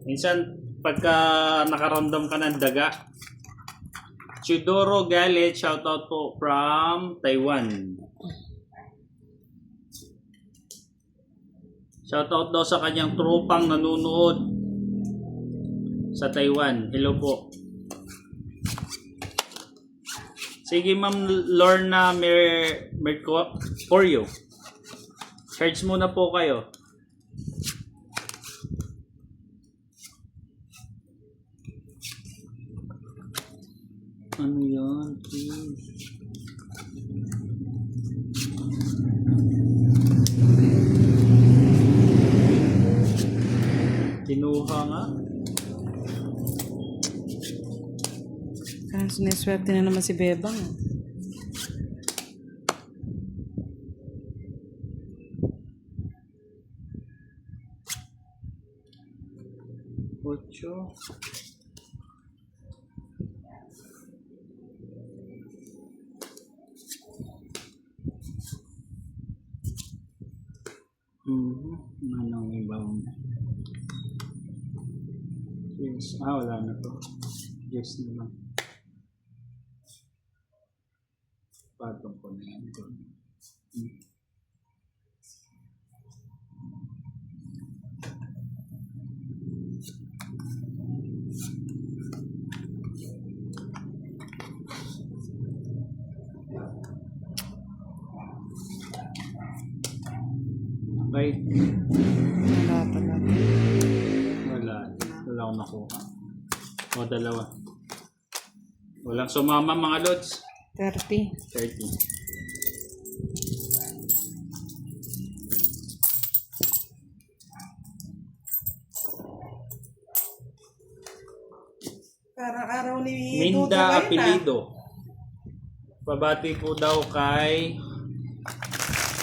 Minsan, pagka nakaramdam ka ng daga, Chidoro Galit, shoutout po from Taiwan. Shoutout daw sa kanyang tropang nanonood sa Taiwan. Hello po. Sige Ma'am Lorna Mercorio. Charge muna po kayo. Ano yan? Kinuha nga. Sineswerte na naman si Bebang. Ocho. Anong ibang? Yes. Wala na to. Yes naman. Patong ko na yan. Right. Wala pala. Wala akong nakuha. O, dalawa. Walang sumama mga lods. 30. 30. Parang araw ni Minda Apelido. Pabati po daw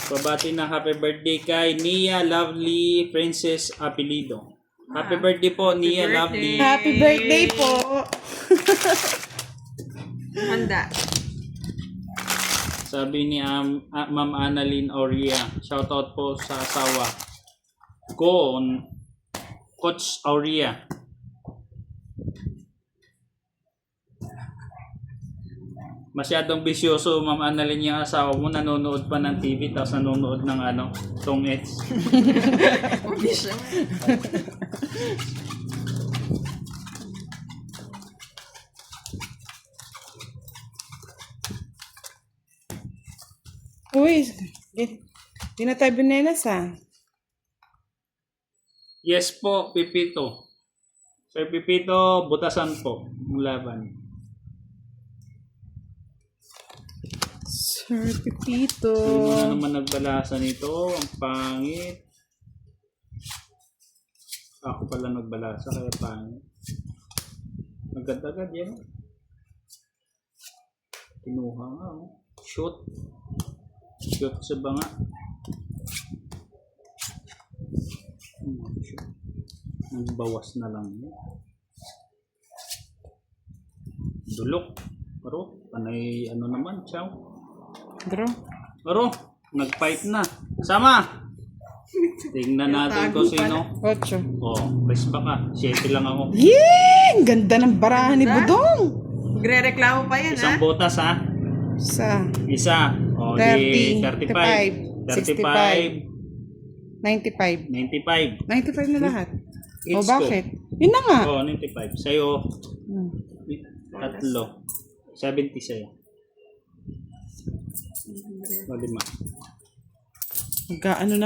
Pabati na happy birthday kay Nia Lovely Princess Apelido. Happy birthday po, Nia Lovely. Happy birthday po! Handa. Sabi ni Ma'am Annalyn Aurea, shoutout po sa asawa ko, Coach Aurea. Masyadong bisyoso, Ma'am Annalyn, yung asawa mo, nanonood pa ng TV, tapos nanonood ng tongets. Uy, di na tayo binelas Yes po, Pipito. Sir Pipito, butasan po yung laban. Sir Pipito. Hindi mo na naman nagbalasa nito. Ang pangit. Ako pala nagbalasa kaya pangit. Agad-agad yan. Kinuha nga. Shoot. Shoot sa banga. Nagbawas na lang. Dulok. Pero, panay naman, chow. Pero, nag-fight na. Sama! Tingnan natin kung sino. 8. Respa ka. 7 lang ako. Yee! Ganda ng barahan ni Budong. Magre-reklamo pa yan, Isang botas ha. Isa. 30, 35. 65. 95. 95. 95 na lahat. It's Bakit? Yun na nga. 95. Sa'yo, tatlo. 70 sa'yo. 5. Magkaano na